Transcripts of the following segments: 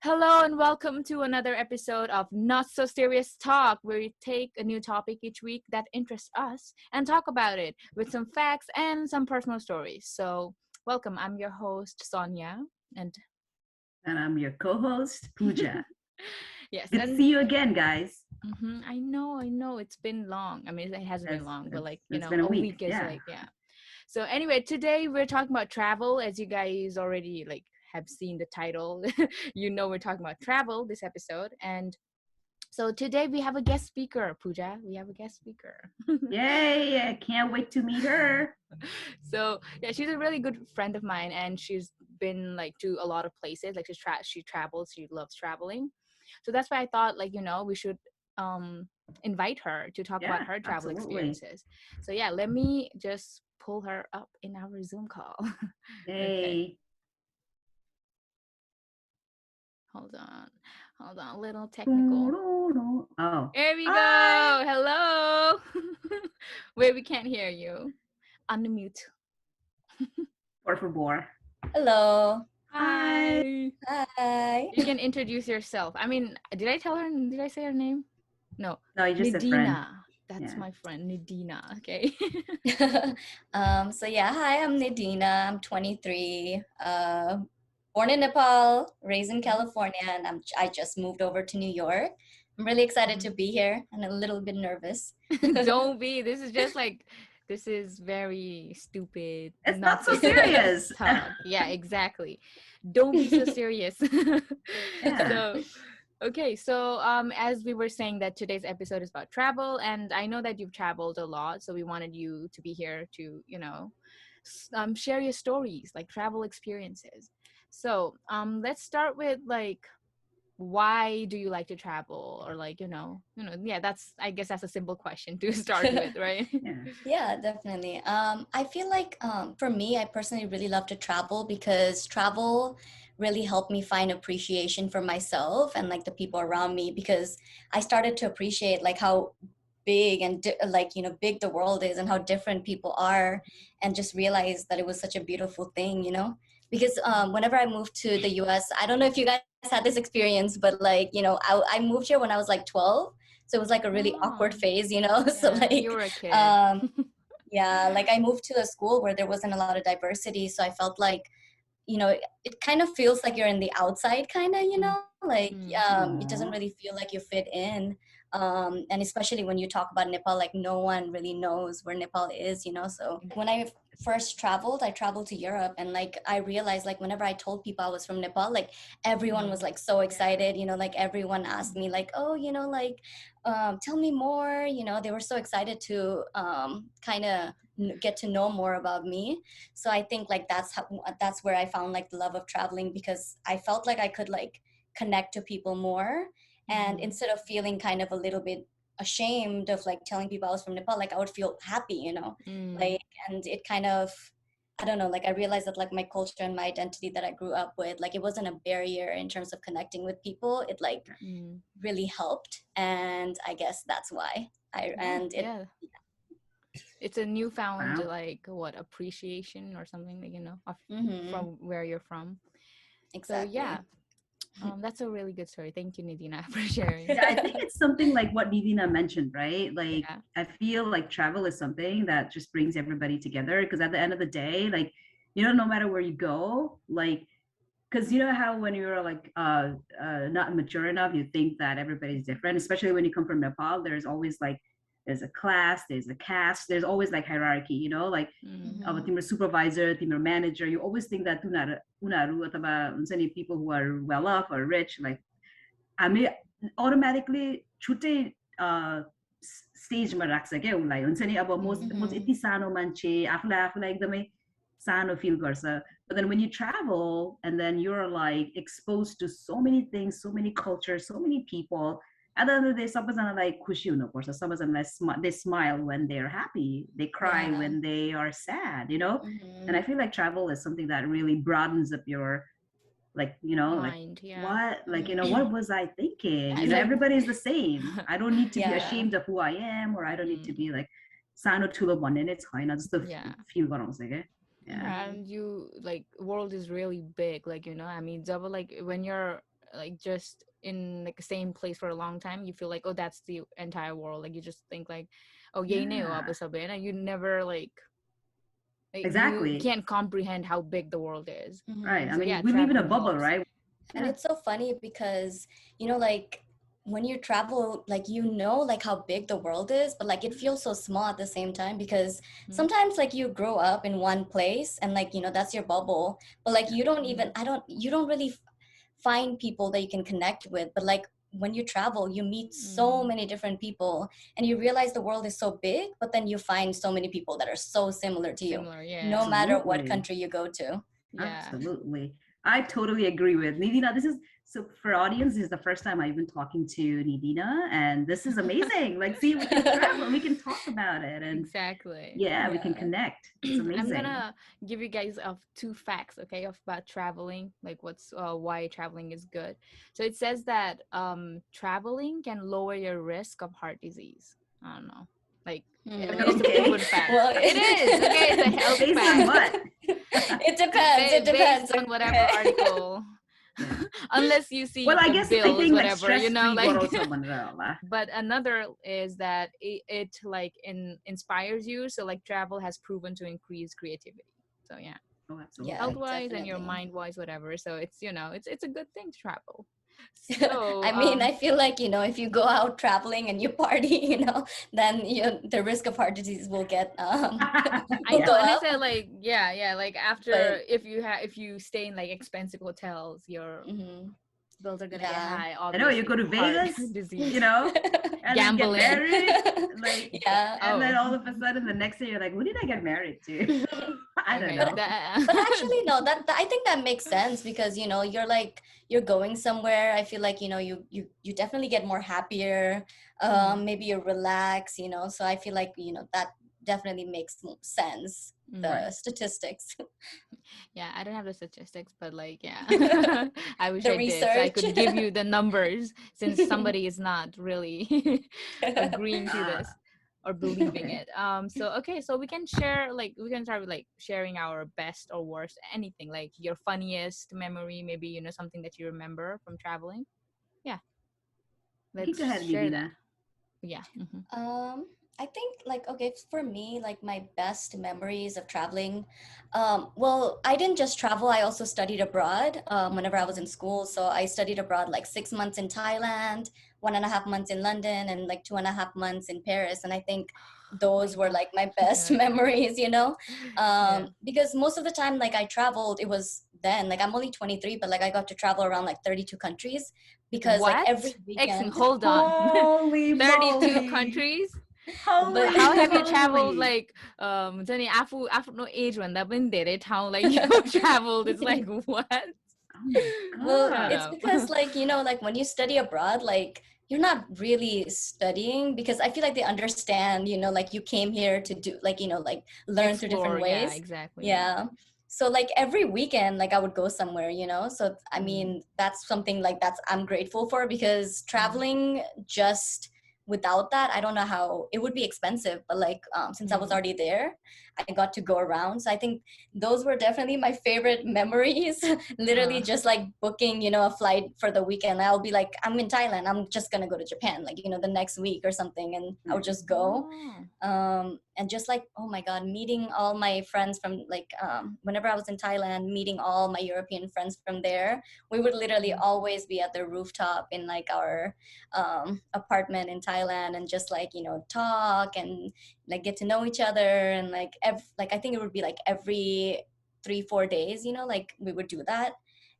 Hello and welcome to another episode of Not So Serious Talk, where we take a new topic each week that interests us and talk about it with some facts and some personal stories. So, welcome. I'm your host, Sonia. And And I'm your co host, Pooja. yes, Good to and see you again, guys. I know, it's been long. I mean, it hasn't been It's, long, but it's, it's been a a week. week is Yeah. like, yeah. So, anyway, today we're talking about travel, as you guys already have seen the title. We're talking about travel this episode. And so today we have a guest speaker, Pooja. We have a guest speaker. Yay. I can't wait to meet her. So yeah, she's a really good friend of mine, and she's been to a lot of places. Like she travels. She loves traveling. So that's why I thought we should um invite her to talk about Yeah, her travel absolutely. experiences. So yeah, let me just pull her up in our Zoom call. Okay, Yay. hold on, hold on, a little technical. Oh. There we Hi. go. Hello. Wait, we can't hear you. Unmute. Por favor. Hello. Hi. Hi. Hi. You can introduce yourself. I mean, did I say her name? No. No, you just said friend. Nidina. That's Yeah. my friend, Nidina. Okay. Hi, I'm Nadina. I'm 23. Born in Nepal, raised in California, and I just moved over to New York. I'm really excited to be here and a little bit nervous. Don't be. This is very stupid, It's not not so so serious serious. talk. Yeah, exactly. Don't be so serious. Yeah. So, okay, so as we were saying that today's episode is about travel, and I know that you've traveled a lot, so we wanted you to be here to, share your stories, like travel experiences. So, let's start with why do you like to travel, or yeah, that's, I guess that's a simple question to start with, right? Yeah. Yeah, definitely. I feel like for me, I personally really love to travel because travel really helped me find appreciation for myself and like the people around me because I started to appreciate like how big and big the world is and how different people are and just realized that it was such a beautiful thing, because whenever I moved to the US, I don't know if you guys had this experience, but I moved here when I was like 12, so it was like a really awkward Oh, phase, so yeah, you like were a kid. um yeah, like I moved to a school where there wasn't a lot of diversity, so I felt like it kind of feels like you're in the outside kind of, like Mm. it doesn't really Aw. feel like you fit in. And especially when you talk about Nepal, like no one really knows where Nepal is, so when I first traveled, I traveled to Europe, and like I realized like whenever I told people I was from Nepal, like everyone was like so excited, like everyone asked me like, oh, tell me more, they were so excited to kind of get to know more about me. So I think like that's where I found like the love of traveling, because I felt like I could like connect to people more, and Mhm. instead of feeling kind of a little bit ashamed of like telling people I was from Nepal, like I would feel happy, Mm. like, and it kind of, I don't know, like I realized that like my culture and my identity that I grew up with, like it wasn't a barrier in terms of connecting with people. It like Mm. really helped, and I guess that's why I Yeah, and it yeah. It's a newfound Wow. appreciation or something, mm-hmm, from where you're from. So yeah, exactly. that's a really good story. Thank you, Nadina, for sharing. Yeah, I think it's something like what Nidina mentioned, right? Like, Yeah. I feel like travel is something that just brings everybody together because at the end of the day, like, no matter where you go, like, because you know how when you're like not mature enough, you think that everybody's different, especially when you come from Nepal. There's always like there's a class, there's a caste, there's always like hierarchy, like Mm. अब Mm-hmm. तिम्रो supervisor, तिम्रो manager, you always think that उनीहरू अथवा हुन्छ नि people who are well off or rich, like हामी automatically छुट्टै स्टेजमा राख्छ क्या उसलाई हुन्छ नि अब म Mm. चाहिँ Mm-hmm. यति सानो मान्छे आफूलाई आफूलाई एकदमै सानो फिल गर्छ but then when you travel and then you're like exposed to so many things, so many cultures, so many people, at the end of the day सबैजनालाई खुसी हुनुपर्छ सबैजनालाई they smile when they're happy, they cry Yeah. when they are sad, and I Mm-hmm. feel like travel is something that really broadens up your like like Mind, yeah. what like Mm-hmm. what was I thinking, And like, everybody's the same. I don't need to be Yeah. ashamed of who I am, or I don't need to mm, be like सानो ठुलो भन्ने नै छैन जस्तो yeah. Fill गराउँछ क्या. Yeah. Yeah, Mm-hmm. and you, like, world is really big, I mean, double, like when you're like just in like the same place for a long time, you feel like, oh, that's the entire world. Like you just think like, oh, yay na Yeah, and you never like you exactly. can't comprehend how big the world is. Right. I Mhm. So yeah, mean, we live in a traveling bubble, helps. right? And Yeah. it's so funny because, like when you travel, like like how big the world is, but like it feels so small at the same time because Mhm. sometimes like you grow up in one place and like, that's your bubble, but like you don't Mhm. even, you don't really find people that you can connect with. But like when you travel, you meet so Mhm. many different people and you realize the world is so big, but then you find so many people that are so similar to you, Similar, no yeah. matter what Absolutely. country you go to. Yeah. Absolutely. I totally agree with Nidina. This is so for audience, this is the first time I've been talking to Nidina, and this is amazing. Like, see, we can travel, we can talk about it, and Exactly. yeah, we can Yeah. connect. It's I'm amazing. gonna give you guys of two facts, okay, of about traveling, like what's why traveling is good. So it says that traveling can lower your risk of heart disease. I don't know. Like I mean it's a Okay. proven fact. Well, It is. Okay, it's a health Based on fact. what? it depends. It Based depends. on whatever Okay. article. Yeah. Unless you see Well, I the guess I bills, think like whatever, stress-free like borrow someone. but another is that it like inspires you, so like travel has proven to increase creativity. So yeah, Oh, Yeah, health absolutely. wise and your definitely. mind wise, whatever, so it's it's a good thing to travel. So I mean, I feel like, if you go out traveling and you party, then the risk of heart disease will get I will know, go Yeah. and it's up. like yeah, like after But if you stay in like expensive hotels, your mhm, bills are gonna get yeah. high, I know you obviously. go to Heart Vegas, disease, and then get gambling. married, like, Yeah. and then Oh, all of a sudden the next day you're like, who did I get married to? I don't okay, but know. that but actually no, I think that makes sense because you're going somewhere. I feel like you definitely get more happier. Mhm. Maybe you relax, so I feel like that definitely makes sense, Mhm. the statistics. Yeah, I don't have the statistics, but like, yeah, I wish The I did. So I research. could give you the numbers since somebody is not really agreeing to Uh, this or believing okay. it. So okay, so we can share like we can start with like sharing our best or worst, anything like your funniest memory, maybe something that you remember from traveling. Yeah, You can let's go ahead, share that. Nidina. Yeah. Hmm. Um, I think like okay, for me, like my best memories of traveling. Well, I didn't just travel, I also studied abroad whenever I was in school. So I studied abroad like 6 months in Thailand, 1.5 months in London, and like 2.5 months in Paris. And I think Oh my those were god. like my best Yes. memories, Yeah. because most of the time like I traveled, it was then like I'm only 23, but like I got to travel around like 32 countries because like What? every weekend. Hold on. Holy 32 moly! countries? But How Holy have you traveled moly! like Jenny after no age when that been did it how like you traveled it's like what? Oh my well, Shut god! it's up. because like like when you study abroad, like you're not really studying because I feel like they understand, like you came here to do like like learn through different Explore, yeah, ways. exactly, yeah. Yeah. So like every weekend, like I would go somewhere, so I Mm-hmm. mean that's something like that's I'm grateful for because Mm-hmm. traveling just without that, I don't know how it would be expensive, but like since I was Mm-hmm. already there, I got to go around. So I think those were definitely my favorite memories. Literally just like booking, a flight for the weekend. I'll be like, I'm in Thailand, I'm just gonna go to Japan, like, the next week or something, and I would Nice. just go. Oh. And just like, oh my god, meeting all my friends from like whenever I was in Thailand, meeting all my European friends from there, we would literally Mhm. always be at the rooftop in like our apartment in Thailand and just like talk and like get to know each other. And like like I think it would be like every 3-4 days, like we would do that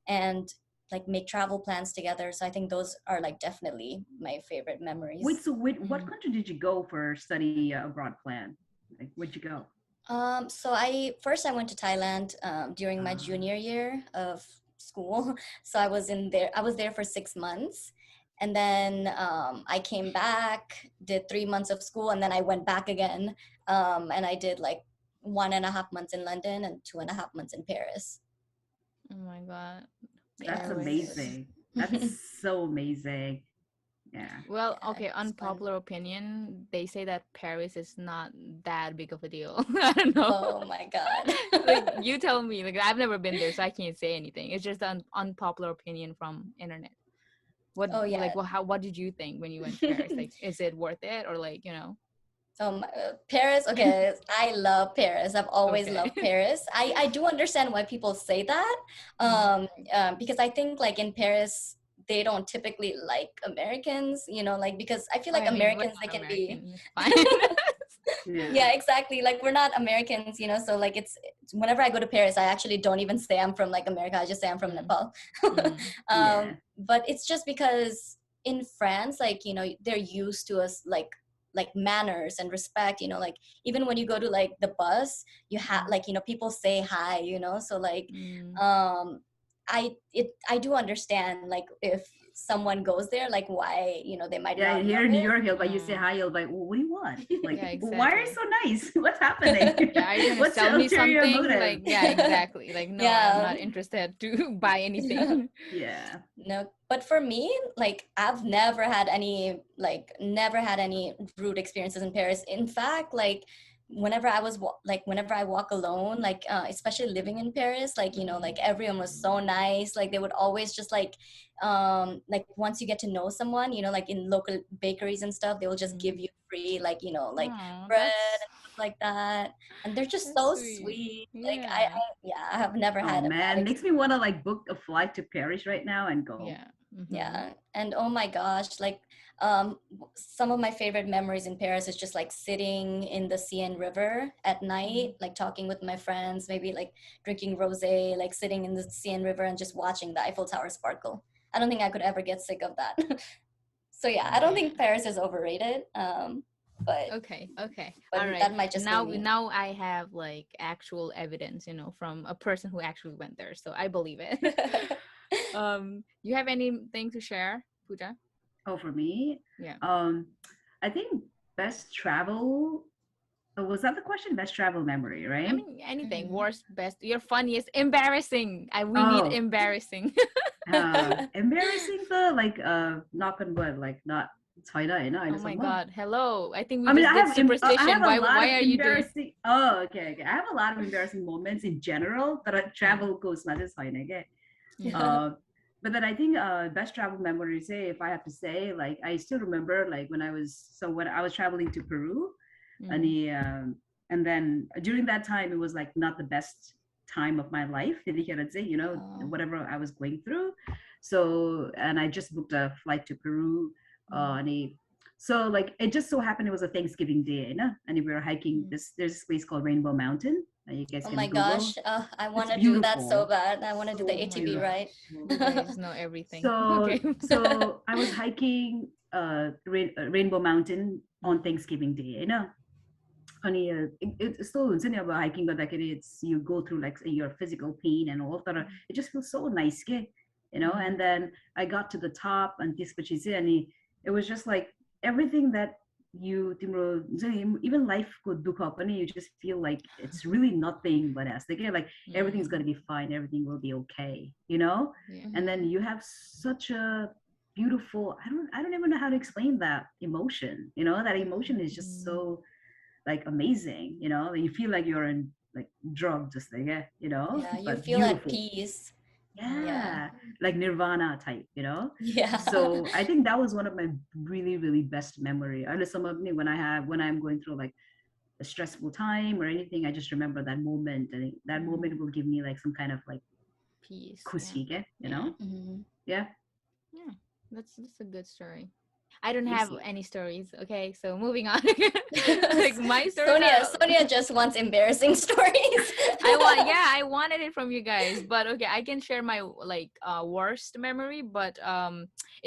and like make travel plans together. So I think those are like definitely my favorite Wait, memories. so what Mhm. country did you go for study abroad plan? Like, where'd you go? So I went to Thailand during my Uh, junior year of school. So I was there for 6 months. And then I came back, did 3 months of school, and then I went back again. And I did like 1.5 months in London and 2.5 months in Paris. Oh my god. that's Paris. Yes. amazing. That's so amazing. Yeah. Well, Yeah, okay, it was fun. unpopular opinion, they say that Paris is not that big of a deal. I don't know. Oh my God. Like you tell me, like I've never been there, so I can't say anything. It's just an unpopular opinion from internet. What Oh yeah. like what did you think when you went to Paris? Like, is it worth it, or like, you know? Paris, okay, I love Paris. I've always Okay. loved Paris. I do understand why people say that, because I think like in Paris, they don't typically like Americans, you know, like because I feel Oh, like I mean, we're Americans, they not can be, American. It's fine. Yeah. yeah, exactly. Like we're not Americans, you know, so like whenever I go to Paris, I actually don't even say I'm from like America. I just say I'm from Mm. Nepal. Mm. Yeah. But it's just because in France, like, you know, they're used to us like manners and respect, you know, like even when you go to like the bus, you have like, you know, people say hi, you know, so like Mm. I do understand like if someone goes there, like why, you know, they might Yeah, not here love in New it. York, he'll like you say hi, he'll like, well, what do you want? Like, Yeah, well, why are you exactly. so nice? What's happening? Yeah, are you gonna What's sell your me ulterior something? motive? Like, yeah, exactly. Like, no, I'm Yeah. not interested to buy anything. Yeah. No, but for me, like I've never had any rude experiences in Paris. In fact, like whenever I walk alone, like especially living in Paris, like, you know, like everyone was so nice. Like they would always just like once you get to know someone, you know, like in local bakeries and stuff, they will just give you free, like, you know, like Aw, bread that's and stuff like that, and they're just that's so sweet. sweet. Like Yeah. yeah, I have never Oh had a bad man, makes me want to like book a flight to Paris right now and go. Yeah. Mm-hmm. yeah, and oh my gosh, like some of my favorite memories in Paris is just like sitting in the Seine River at night, like talking with my friends, maybe like drinking rosé, like sitting in the Seine River and just watching the Eiffel Tower sparkle. I don't think I could ever get sick of that. So yeah, I don't think Paris is overrated, but Okay. Okay. but All right. that might just be Now, me. now I have like actual evidence, you know, from a person who actually went there, so I believe it. You have anything to share, Pooja? Oh, for me, Yeah. I think best travel. Oh, was that the question? Best travel memory, I right? mean, anything. Mhm. Worst, best, your funniest, embarrassing. We need Oh, embarrassing. embarrassing though. Like, knock on wood, like not China, you know, I Oh know my some. God. Hello. I think we I mean, just did I superstition. have a lot Why of are you doing? embarrassing. Oh, okay, okay. I have a lot of embarrassing moments in general that I travel goes not just fine again. Mm. Uh, but then I think best travel memories. Say if I have to say, like I still remember like when I was traveling to Peru, and Mm. and then during that time it was like not the best time of my life. You know, Oh, whatever I was going through. So and I just booked a flight to Peru, Mm. and so like it just so happened it was a Thanksgiving day, you know, and we were hiking Mm. there's this place called Rainbow Mountain. You guys oh can my Google. gosh, I want It's to do that so beautiful, bad. I want to do the so Oh my ATV gosh. ride. beautiful. You guys know everything. So Okay. so I was hiking Rainbow Mountain on Thanksgiving Day, you know. अनि it's still हुन्छ नि अब hiking गर्दाखेरि it's you go through like your physical pain and all तर it just feels so nice के you know. And then I got to the top and त्यसपछि चाहिँ अनि it was just like everything that you तिम्रो हुन्छ नि even life को दुःख पनि you just feel like it's really nothing but as like everything's Mm. going to be fine, everything will be okay, you know. Yeah. And then you have such a beautiful I don't even know how to explain that emotion, you know. That emotion is just Mm. so like amazing, you know. You feel like you're in like drug just like you know, Yeah, you but feel at beautiful. peace. Oh, Yeah, like Nirvana type, you know. Yeah. So I think that was one of my really really best memory. I know some of me when I'm going through like a stressful time or anything, I just remember that moment. I think that moment will give me like some kind of like peace. Yeah. kushi, you Yeah. know. Mhm. Yeah, Yeah. That's a good story. I don't you have see. any stories. Okay, so moving on. Like my stories Sonia just wants embarrassing stories. I wanted it from you guys, but okay, I can share my like worst memory, but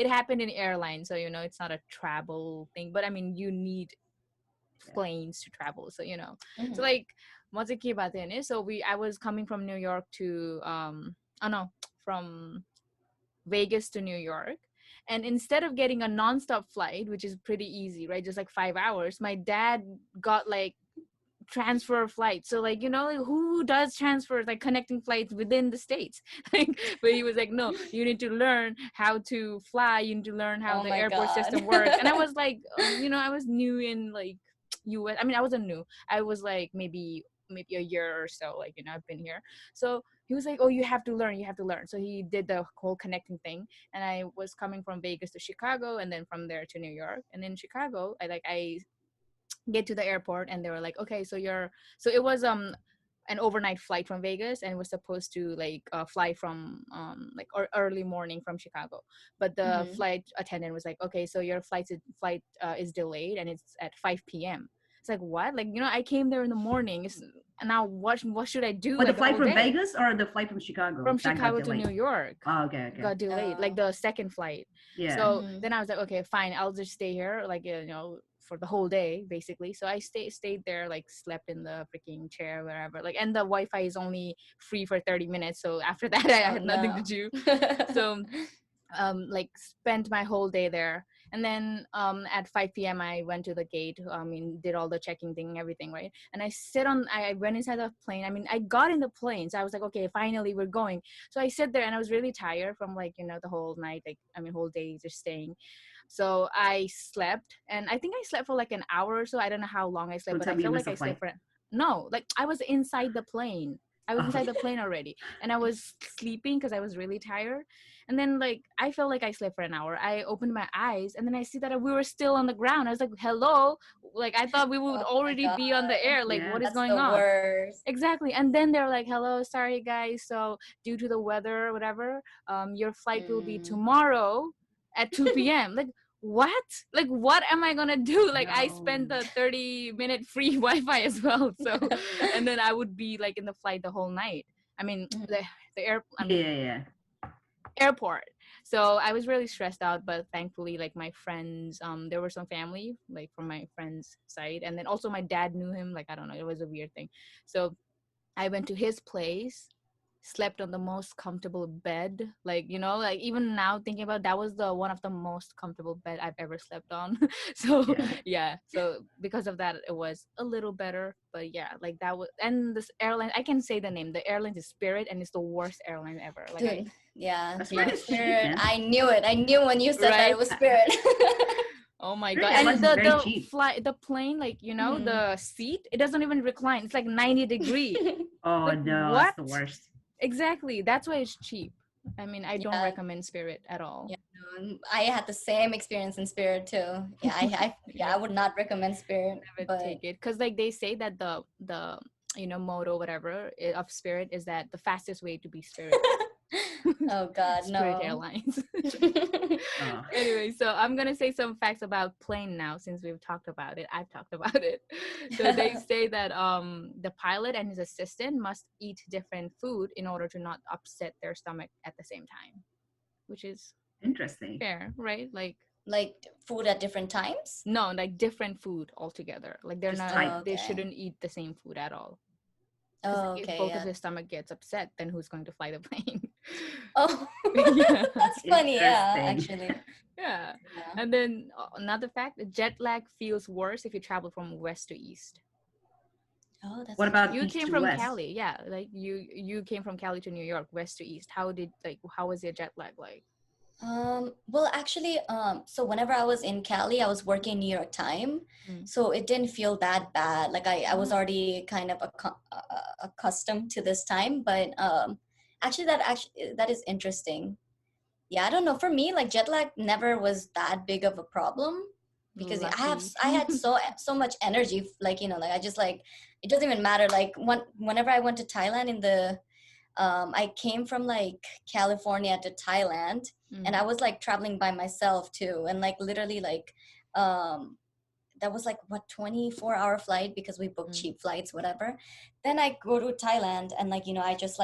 it happened in airline, so you know it's not a travel thing, but I mean you need planes to travel, so you know. So Mhm. like what's the key about it? So I was coming from New York to oh no, from Vegas to New York. And instead of getting a nonstop flight, which is pretty easy, right? Just like 5 hours, my dad got like transfer flights. So like, you know, like, who does transfers like connecting flights within the states? Like, but he was like, no, you need to learn how to fly. You need to learn how Oh the my airport god. system works. And I was like, you know, I was new in like US. I mean, I wasn't new. I was like maybe maybe a year or so, like, I've been here. So he was like, oh, you have to learn. So he did the whole connecting thing, and I was coming from Vegas to Chicago, and then from there to New York. And in Chicago, I get to the airport, and they were like, okay, so it was an overnight flight from Vegas, and was supposed to fly from early morning from Chicago. But the flight attendant was like, okay, so your flight is delayed, and it's at 5 p.m. It's like, what? I came there in the morning. And now what should I do? But the flight whole from day? Vegas or the flight from Chicago? From That got Chicago to delayed? New York. Oh, okay. Got delayed, like the second flight. Yeah. So then I was like, okay, fine, I'll just stay here, for the whole day, basically. So I stayed there, slept in the freaking chair, wherever. And the Wi-Fi is only free for 30 minutes. So after that, I had nothing to do. So, spent my whole day there. And then at 5 p.m. I went to the gate. Did all the checking thing, everything, right? And I went inside the plane. I got in the plane. So I was like, okay, finally we're going. So I sit there, and I was really tired from the whole night, whole day just staying. So I slept, and I think I slept for an hour or so. I don't know how long I slept, but I felt like I slept for no, I was inside the plane. I was inside the plane already, and I was sleeping because I was really tired. And then I felt like I slept for an hour. I opened my eyes, and then I see that we were still on the ground. I was like, hello, I thought we would already be on the air. What is going on? Worst. Exactly. And then they're like, hello, sorry guys, so due to the weather or whatever, your flight will be tomorrow at 2 p.m. What? What am I gonna do? I spent the 30-minute free Wi-Fi as well. So, and then I would be in the flight the whole night. Airport. So I was really stressed out, but thankfully, my friends, there were some family, from my friend's side, and then also my dad knew him. I don't know, it was a weird thing. So I went to his place, slept on the most comfortable bed. Even now thinking about, that was the one of the most comfortable bed I've ever slept on. So yeah, so because of that, it was a little better. But yeah, that was, and this airline, I can say the name, the airline is Spirit, and it's the worst airline ever. Dude, yeah, Spirit. I knew it. I knew when you said that it was Spirit. Oh my god. And the plane, the seat, it doesn't even recline. It's 90 degree. Oh no, what? That's the worst. Exactly. That's why it's cheap. I don't recommend Spirit at all. Yeah, I had the same experience in Spirit too. Yeah, I would not recommend Spirit. Never take it, because they say that the motto, whatever, of Spirit is that the fastest way to be Spirit. Oh God, Spirit Airlines. Anyway, so I'm gonna say some facts about plane now, since we've talked about it. I've talked about it. So they say that the pilot and his assistant must eat different food in order to not upset their stomach at the same time, which is interesting. Fair, right? Like food at different times? No, different food altogether. They're not. They shouldn't eat the same food at all. Oh, okay. If both of his stomach gets upset, then who's going to fly the plane? Oh, that's funny. Yeah, actually. Yeah. And then another fact: jet lag feels worse if you travel from west to east. Oh, that's. What about you east came to from west? Cali? Yeah, you came from Cali to New York, west to east. How was your jet lag like? Well, actually, so whenever I was in Cali, I was working New York time, so it didn't feel that bad. I was already kind of accustomed to this time, but actually that is interesting. Yeah, I don't know. For me, jet lag never was that big of a problem because I had so much energy. I just it doesn't even matter. Whenever I went to Thailand I came from California to Thailand, and I was traveling by myself too, and literally that was 24-hour flight because we booked cheap flights, whatever. Then I go to Thailand, and I just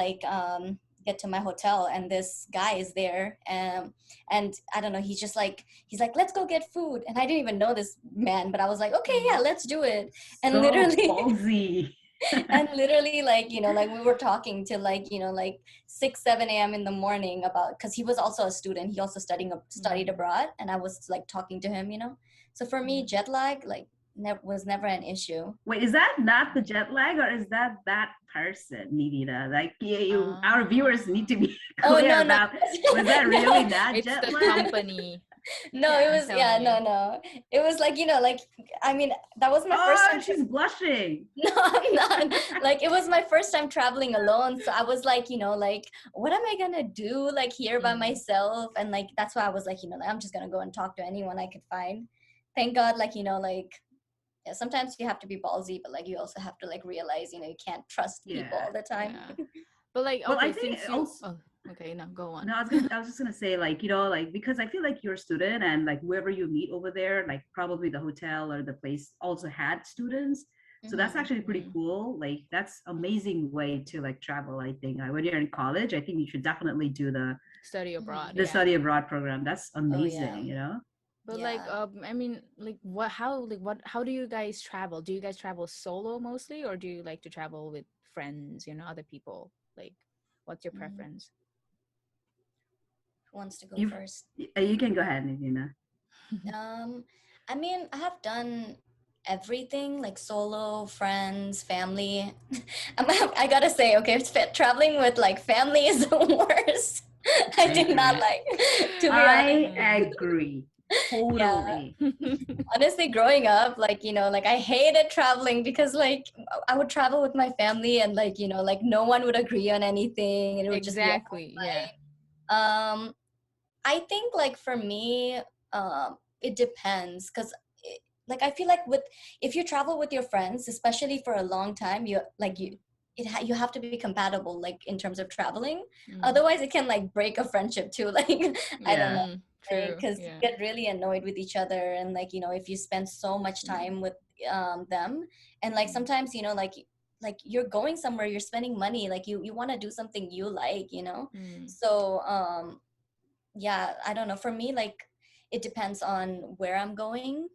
get to my hotel, and this guy is there, and I don't know, he's like, let's go get food, and I didn't even know this man, but I was like, okay, yeah, let's do it. And so literally ballsy. and literally we were talking till 6 7 a.m. in the morning about, because he was also a student, he also studied abroad, and I was talking to him, so for me jet lag was never an issue. Wait, is that not the jet lag, or is that person, Nidita? Our viewers need to be clear about, was that really that it's jet the lag? company. No, it Yeah, I'm was, yeah, telling no, you. no. It was like, like, I mean, that was my first Oh, time. she's blushing. No, I'm not. Like, it was my first time traveling alone. So I was like, like, what am I gonna do, like, here by Mm. myself? And like, that's why I was like, like, I'm just gonna go and talk to anyone I could find. Thank God, like, like, yeah, sometimes you have to be ballsy, but like, you also have to like realize, you can't trust people Yeah. all the time. Yeah. But like, Well, I okay, think since you, also, oh, okay, no, go on. no, I was just gonna say, like, like, because I feel like you're a student and like whoever you meet over there, like probably the hotel or the place also had students. So that's Mhm. actually pretty Mm. cool. Like that's amazing way to like travel, I think. Like when you're in college, I think you should definitely do Study Mhm. abroad, the yeah. study abroad program. That's Oh yeah. amazing. But like, Yeah. I mean, like, how do you guys travel? Do you guys travel solo mostly, or do you like to travel with friends, other people? Like, what's your Mhm. preference? Who wants to go You first? you can go ahead, Nina. Um, I mean, I have done everything like solo, friends, family. I gotta say, okay, traveling with like family is the worst. I I do not agree. like, to be honest. I Mm. agree. Yeah, Totally. honestly, growing up, like, like I hated traveling because like I would travel with my family and like, like no one would agree on anything and it would just be a whole Exactly, yeah. fight. I think like for me, it depends because like I feel like with if you travel with your friends, especially for a long time, you like you have to be compatible like in terms of traveling. Mm. Otherwise, it can like break a friendship too. Like I don't know, Yeah. Mm. True, because you yeah. get really annoyed with each other, and like if you spend so much Mm. time with them, and like Mm. sometimes like you're going somewhere, you're spending money, like you want to do something you like. Mm. So yeah, I don't know, for me, like it depends on where I'm going.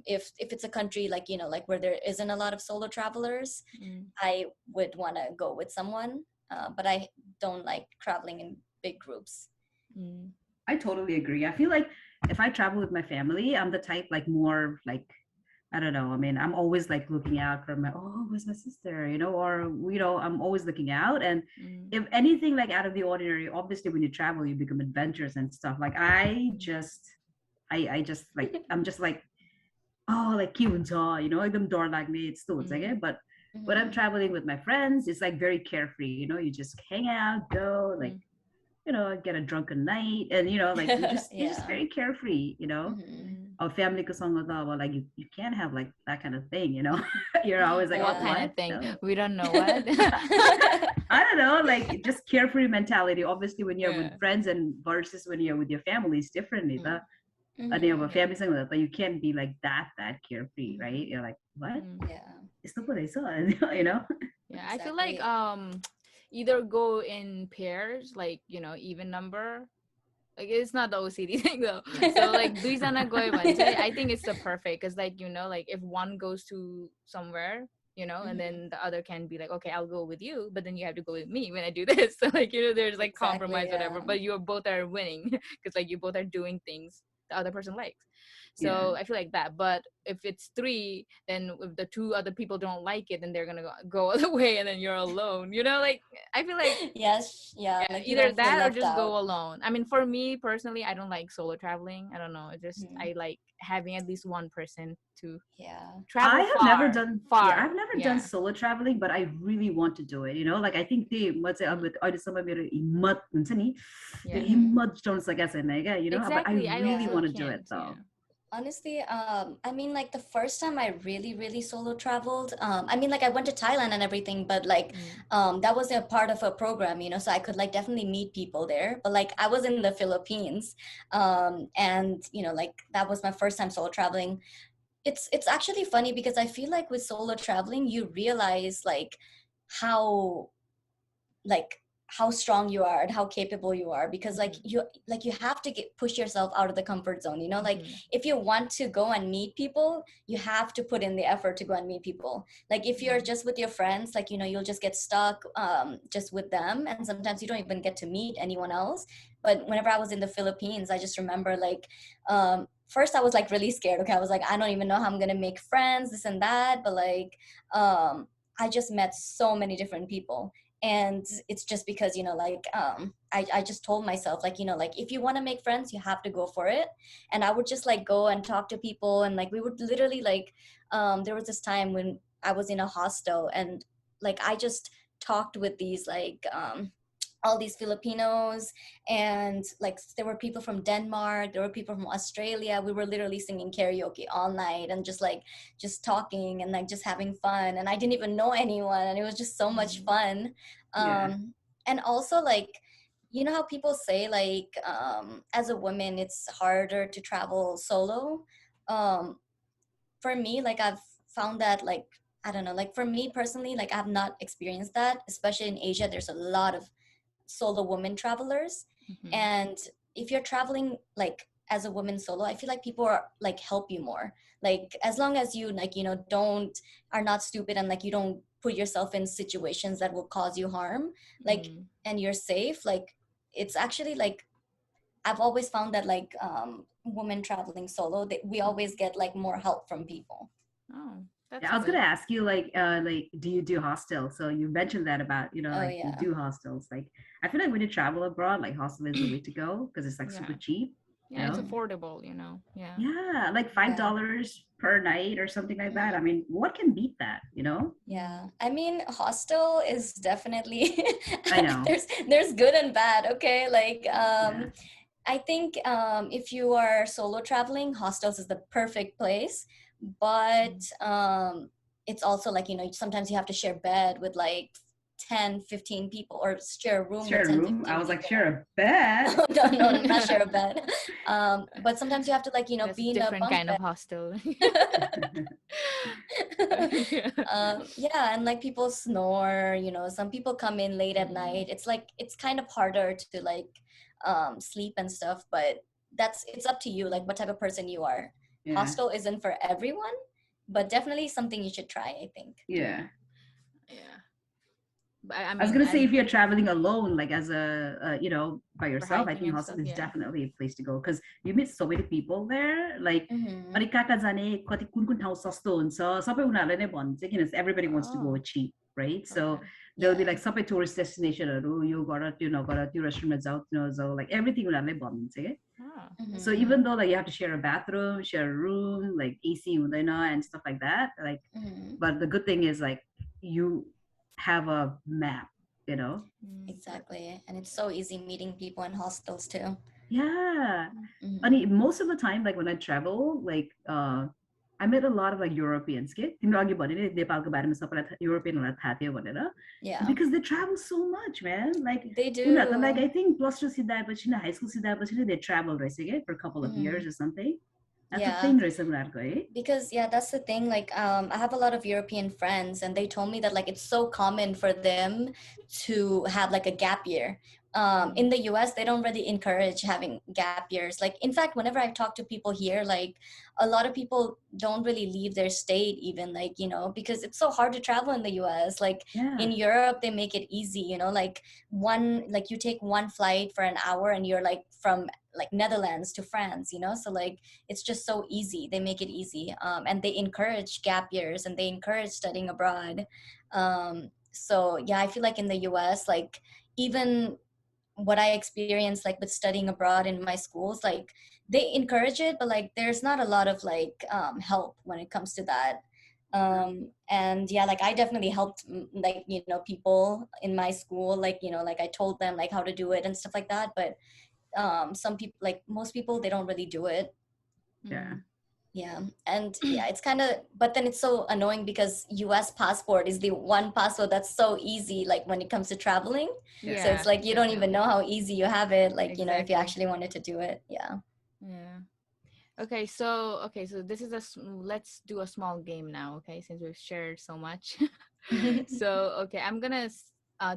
If it's a country like like where there isn't a lot of solo travelers, Mm. I would want to go with someone, but I don't like traveling in big groups. Mm. I totally agree. I feel like if I travel with my family, I'm the type like more like I don't know. I mean, I'm always like looking out for my where's my sister, or I'm always looking out. And Mm. if anything like out of the ordinary, obviously when you travel, you become adventurous and stuff. Like I just like I'm just like like kiunta, like them door like me, it's still Mm. like but when I'm Hmm. traveling with my friends, it's like very carefree, you just hang out, go like Mm. get a drunken night and like you're just Yeah. very carefree. Hmm. Mm. Our family kasong well like you can't have like that kind of thing. You're always like, oh What kind Yeah. what? of thing? No. We don't know what. I don't know, like just carefree mentality. Obviously when you're with Yeah. friends and versus when you're with your family is differently. Mm. Ano yung Hmm. family sang but you can't be like that carefree, Hmm. right? You're like, what? Mm. Yeah, It's not what I saw, you know? Yeah, I feel like exactly. either go in pairs, like even number. Like it's not the OCD thing though. So like duisa na goiwan. So I think it's the perfect because like like if one goes to somewhere, and Hmm. then the other can be like, okay, I'll go with you, but then you have to go with me when I do this. So like there's like Exactly, compromise, yeah. whatever. But you both are winning because like you both are doing things the other person likes. Yeah. So I feel like that. But if it's three, then if the two other people don't like it, then they're gonna go all the way, and then you're alone. Like I feel like Yes, yeah, yeah, like you either don't feel that or left just out. go alone. I mean, for me personally, I don't like solo traveling. I don't know. Mhm. I like having at least one person to Yeah. I travel have never far, done, yeah, far. I've never done Yeah. solo traveling, but I really want to do it. Like I think the what's it with or some of your imut the Yeah. Hmm. imut Jones like I said, but I Exactly. I really Yeah. also want to do it can't. Yeah. though. Honestly, I mean, like the first time I really, really solo traveled, I mean, like I went to Thailand and everything, but like, Mm. that was a part of a program, so I could like definitely meet people there. But like, I was in the Philippines, and like that was my first time solo traveling. It's actually funny because I feel like with solo traveling, you realize how like how strong you are and how capable you are, because like Mm-hmm. you have to push yourself out of the comfort zone, like Mm-hmm. if you want to go and meet people, you have to put in the effort to go and meet people. Like if you're Mm. just with your friends, like you'll just get stuck just with them, and sometimes you don't even get to meet anyone else. But whenever I was in the Philippines, I just remember like first I was like really scared. Okay, I was like, I don't even know how I'm gonna make friends, this and that, but like I just met so many different people. And it's just because, like I just told myself, like, like if you want to make friends, you have to go for it. And I would just like go and talk to people, and like we would literally like there was this time when I was in a hostel, and like I just talked with these like all these Filipinos, and like there were people from Denmark, there were people from Australia. We were literally singing karaoke all night and just talking and like just having fun. And I didn't even know anyone, and it was just so much fun. Yeah. And also like, how people say like as a woman it's harder to travel solo. um for me, like I've found that, like, I don't know, like for me personally, like I've not experienced that, especially in Asia. There's a lot of solo women travelers. Mm-hmm. And if you're traveling like as a woman solo, I feel like people are like help you more, like as long as you like don't are not stupid, and like you don't put yourself in situations that will cause you harm, like, and you're safe. Like it's actually like I've always found that like women traveling solo, we always get like more help from people. Oh, that's Yeah, I was good. gonna ask you like do you do hostels? So you mentioned that about Oh like you yeah. do hostels. Like I feel like when you travel abroad, like hostel is the way to go because it's like super Yeah. cheap. You Yeah, it's know? affordable, Yeah. Yeah, like $5 per night or something like that. I mean, what can beat that? You know? Yeah, I mean, hostel is definitely I know. there's good and bad. Okay, like Yeah. I think if you are solo traveling, hostels is the perfect place. But it's also like, sometimes you have to share bed with like 10, 15 people, or share a room with Share a 10, room. I 15 was like, people. sure, a bed. No, no, not share a bed. But sometimes you have to like, That's a be in a different bunk kind bed. of hostel. Yeah. Yeah, and like people snore, some people come in late at night. It's like it's kind of harder to like sleep and stuff, but it's up to you, like what type of person you are. Yeah. Hostel isn't for everyone, but definitely something you should try, I think. Yeah. Yeah. But I I was mean, gonna as say if you're traveling alone, like as by for yourself, I hiking think and hostel stuff, is yeah. definitely a place to go because you meet so many people there. Like, Mm-hmm. अनि कहाँ कहाँ जाने कति कुन कुन ठाउँ सस्तो हुन्छ सबै उनीहरूले नै भन्छ किन everybody wants to go Oh, cheap, right? So okay. there'll be Yeah. like सबै tourist destinationहरू यो गर त्यो नगर त्यो रेस्टुरेन्टमा जाऊ त्यो नजाऊ like everything उनीहरूले भनिदिन्छ के. Oh, So Mm-hmm. even though like you have to share a bathroom, share a room, like AC हुँदैन and stuff like that, like Mm-hmm. but the good thing is like you have a map, you know. Exactly. And it's so easy meeting people in hostels too. Yeah. Mm-hmm. I mean, most of the time, like when I travel, like I met a lot of like Europeans. के तिम्रो अघि भने नि नेपालको बारेमा सबैलाई युरोपियनहरूलाई थाहा थियो भनेर Yeah, because they travel so much, man. Like they उनीहरू त like do. I think plus two सिधाएपछि नै high school सिधाएपछि नै they travel रहेछ के for a couple of Mm-hmm. years or something. That's a Yeah. thing रहेछ उनीहरूको है. Because yeah, that's the thing, like I have a lot of European friends, and they told me that like it's so common for them to have like a gap year. In the US they don't really encourage having gap years. Like in fact, whenever I talk to people here, like a lot of people don't really leave their state even, like, because it's so hard to travel in the US. Like Yeah. in Europe they make it easy, like you take one flight for an hour and you're like from like Netherlands to France, so like it's just so easy. They make it easy, and they encourage gap years, and they encourage studying abroad. So yeah, I feel like in the US, like even what I experienced like with studying abroad in my schools, like they encourage it, but like there's not a lot of like help when it comes to that. And yeah, like I definitely helped like people in my school, like like I told them like how to do it and stuff like that, but some people, like most people, they don't really do it. Yeah. Yeah. And yeah, it's kind of, but then it's so annoying because US passport is the one passport that's so easy, like when it comes to traveling. Yeah. So it's like you don't even know how easy you have it, like if you Exactly. actually wanted to do it. Yeah. Yeah. Okay, so this is let's do a small game now, okay? Since we've shared so much. So okay, I'm gonna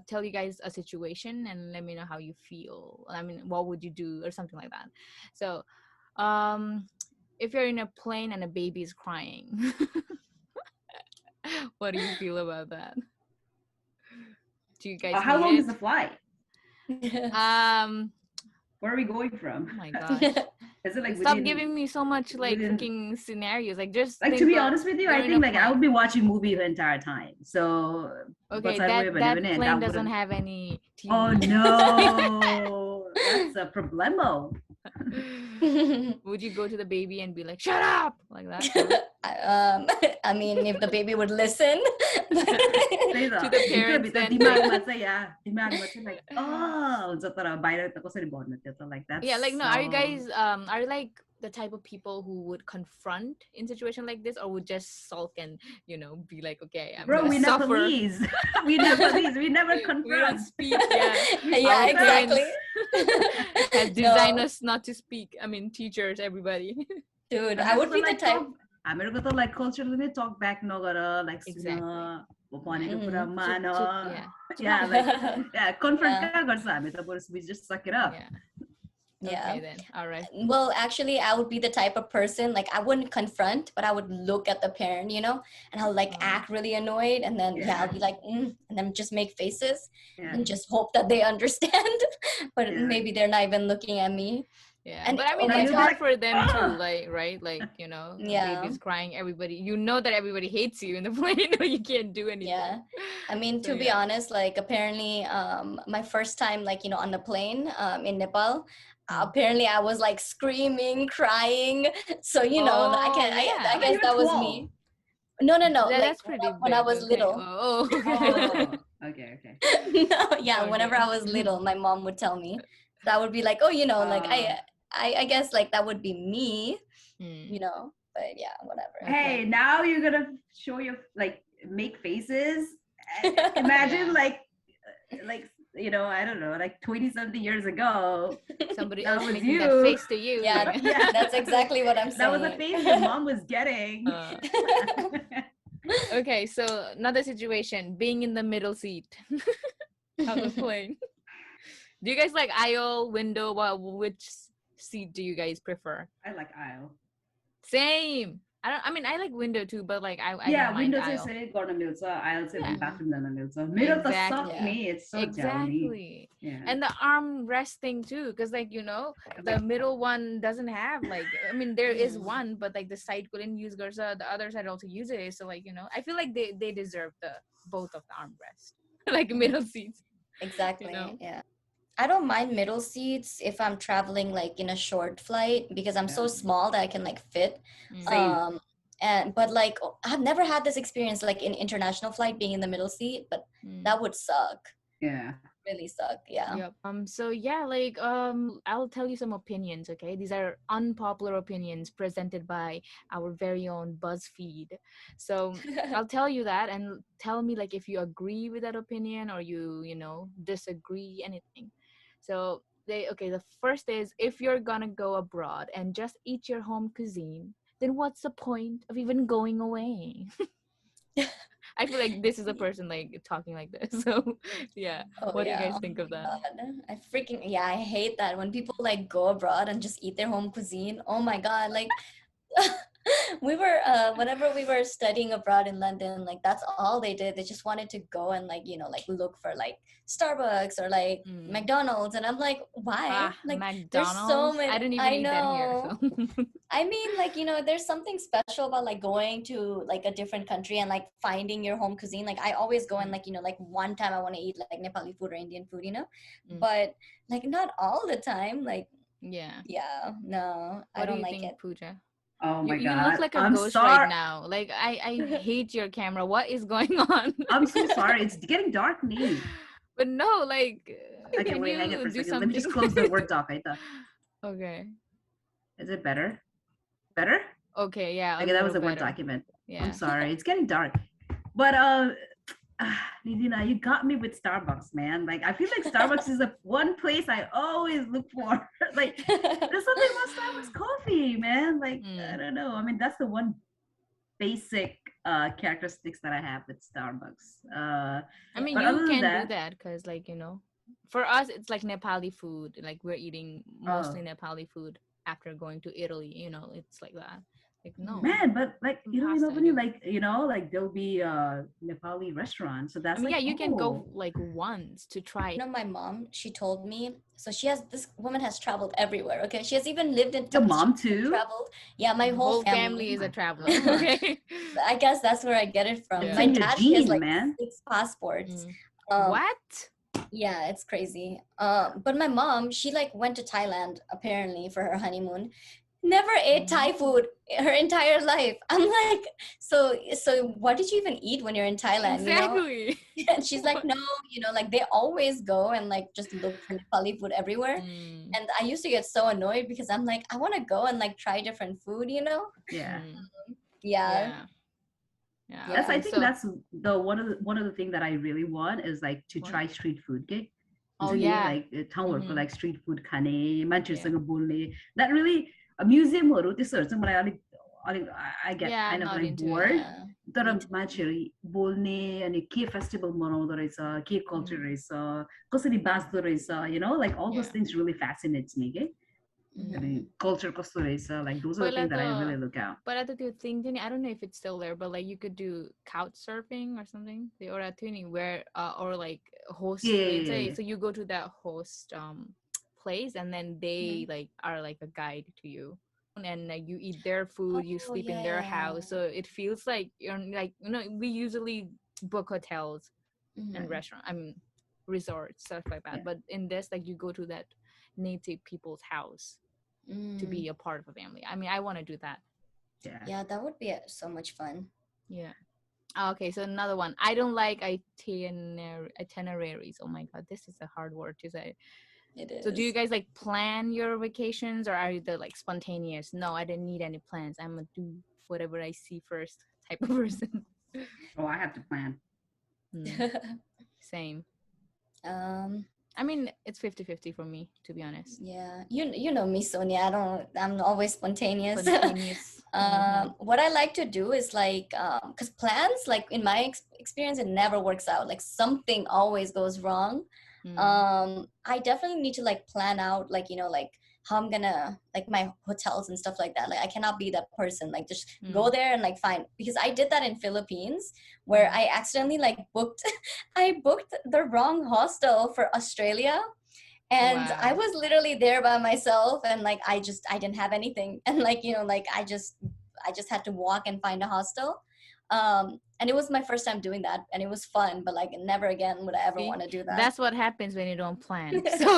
tell you guys a situation and let me know how you feel. I mean, what would you do or something like that. So, if you're in a plane and a baby is crying, what do you feel about that? Do you guys How hate long it? is the flight? Um, Where are we going from? Oh my gosh. Is it like Stop within giving me so much like within freaking scenarios. Like just like to think be of honest with you, I you're in a think like I plane. would be watching movie the entire time. So Okay, what's that way that about doing that it? plane That doesn't wouldn't. have any Oh TV. no, that's a problemo. Would you go to the baby and be like, "Shut up," like that? No? I mean, if the baby would listen. Say To that. the Bigla parents, bita then dimag like, masaya. Dimag masaya like oh, unsa tara bayad ako sa ribon na tito like that's yeah, like no. Are you so. guys are you like the type of people who would confront in situation like this, or would just sulk and be like, okay, I'm Bro, gonna we suffer. Nepalese. We Nepalese. We never We don't confront. speak. Yeah, Yeah, our exactly. parents has No, designed us not to speak. I mean, teachers, everybody. dude, I'm I not would gonna be the like type. talk. I'm not gonna like culturally talk back no gotta like Exactly. suna upon Yeah. it pura mano. Yeah. Yeah, like yeah, confront Yeah. ka agad sa amin tapos we just suck it up. Yeah. Yeah. Okay then. All right. Well, actually, I would be the type of person, like, I wouldn't confront, but I would look at the parent, and I'll like act really annoyed. And then, yeah, I'll be like, and then just make faces Yeah. and just hope that they understand. But Yeah. maybe they're not even looking at me. Yeah, And but I mean, oh my it's you'll be hard like, for them too, "Ah!" like, right? Like, Yeah. baby's crying, everybody, you know that everybody hates you in the plane, or you can't do anything. Yeah. I mean, So, to be yeah. honest, like, apparently, my first time, like, on the plane, in Nepal, apparently I was like screaming, crying. So, I Oh, I yeah. guess You were that was 12. me. No, like That's pretty when I big. was Okay. little. Oh, okay. Oh, okay. No, yeah, whenever Okay. I was little, my mom would tell me. That would be like, oh, like I guess like that would be me, Hmm. but yeah, whatever. Hey, now you're gonna show your like make faces. Imagine Yeah. like I don't know, like 20 something years ago. Somebody That else was making that you. face to you. Yeah, Yeah. that's exactly what I'm That was the saying. face your mom was getting. Okay, so another situation, being in the middle seat of the plane. Do you guys like aisle, window? Which seat do you guys prefer? I like aisle. Same. I mean, I like window too, but like I Yeah, don't mind window aisle. sa corner milsa, aisle sa Yeah. bathroom na milsa. Middle to suck Exactly. me. It's so downy. Exactly. Yeah. And the arm resting too, because like the middle one doesn't have like, I mean, there is one, but like the side couldn't use Garza, the other side also use it. So like I feel like they deserve the both of the armrest, like middle seats. Exactly. You know? Yeah. I don't mind middle seats if I'm traveling like in a short flight because I'm so Yeah. small that I can like fit. Same. But like I've never had this experience like in international flight being in the middle seat, but that would suck. Yeah. Really suck. Yeah. Yep. So yeah, like I'll tell you some opinions, okay? These are unpopular opinions presented by our very own BuzzFeed. So I'll tell you that and tell me like if you agree with that opinion or you disagree, anything. So the first is, if you're gonna go abroad and just eat your home cuisine, then what's the point of even going away? I feel like this is a person like talking like this. So yeah. Oh, What do you yeah. guys think of that? God. I hate that when people like go abroad and just eat their home cuisine. Oh my God. Like we were whenever we were studying abroad in London, like that's all they did. They just wanted to go and like like look for like Starbucks or like McDonald's, and I'm like, why? Like McDonald's? there's so many. I didn't even eat that here. So. I mean, like there's something special about like going to like a different country and like finding your home cuisine. Like I always go and like like one time I want to eat like Nepali food or Indian food, but like not all the time. Like yeah, no, I don't like it. Pooja? Oh my God. You look like a I'm ghost sorry. right now. Like I hate your camera. What is going on? I'm so sorry. It's getting dark, me. But no, like. Okay, wait, hang on for a do second. Let me just close the Word doc. Okay. Is it better? Better? Okay, yeah. Okay, that was the better. Word document. Yeah. I'm sorry. It's getting dark. But Nidina, you got me with Starbucks, man. Like I feel like Starbucks is the one place I always look for. Like there's something about Starbucks coffee, man. Like I don't know. I mean, that's the one basic characteristics that I have with Starbucks. I mean, you can do that because, like, for us, it's like Nepali food. Like we're eating mostly Nepali food after going to Italy. It's like that. Like no, Man, but like you know, pasta. when you like, like there'll be Nepali restaurants. So I that's mean, like, yeah, you can go oh, like once to try. You know, my mom, she told me, so this woman has traveled everywhere, okay? She has even lived in your she mom has too? traveled. Yeah, my The whole whole family family. Oh is a my traveler. God. Okay. I guess that's where I get it from. It's Yeah. My in your dad, he has genes, like man. 6 passports. Mm. Um, What? yeah, it's crazy. But my mom, she like went to Thailand apparently for her honeymoon. Never ate Thai food her entire life. I'm like, so what did you even eat when you're in Thailand, you know? Exactly. And she's like, no, like they always go and like just look for Nepali food everywhere. Mm, And I used to get so annoyed because I'm like, I want to go and like try different food, you know? Yeah. mm, Yeah. yeah. Yeah. That's I Okay. think So, that's the one of the thing that I really want is like to what? try street food. Okay. Oh हुन्छ नि yeah. Like ठाउँहरूको Mm-hmm. Like street food खाने Yeah. मान्छेहरूसँग बोल्ने that really म्युजियमहरू त्यस्तोहरू चाहिँ मलाई अलिक अलिक I get Yeah, I'm kind of not like into it. Board Yeah. तर Me too. मान्छेहरू बोल्ने अनि के फेस्टिभल मनाउँदो रहेछ के कल्चर रहेछ कसरी बाँच्दो रहेछ like all those Yeah. Things really fascinates me के अनि Mhm. कल्चर कस्तो रहेछ like those are the things that I really look out But at the thing, I don't know if it's still there, but like you could do couch surfing or something. The or at where or like host. Let's say Yeah. so you go to that host place and then they Mhm. like are like a guide to you. And like you eat their food, you Oh, sleep in their house, yeah. so it feels like you're like we usually book hotels and Mhm. restaurant. I mean resorts stuff like that. Yeah. But in this, like you go to that native people's house to be Mm. a part of a family. I mean, I want to do that. Yeah. Yeah, that would be so much fun. Yeah. Okay, so another one. I don't like itineraries. Oh my god, this is a hard word to say. It is. So do you guys like plan your vacations or are you the like spontaneous? No, I didn't need any plans. I'm gonna do whatever I see first type of person. Oh, I have to plan. Same. um I mean, it's 50-50 for me, to be honest. yeah, you know me, Sonia. I'm always spontaneous. Spontaneous. What I like to do is like because plans, like in my experience, it never works out. Like something always goes wrong. I definitely need to like plan out, like like how I'm gonna like my hotels and stuff like that. Like I cannot be that person, like just go there and like find, because I did that in Philippines where I accidentally like booked I booked the wrong hostel for Australia. And I Wow. was literally there by myself, and like I didn't have anything, and like like I just had to walk and find a hostel. And it was my first time doing that, and it was fun, but like never again would I ever See, want to do that. that's what happens when you don't plan. So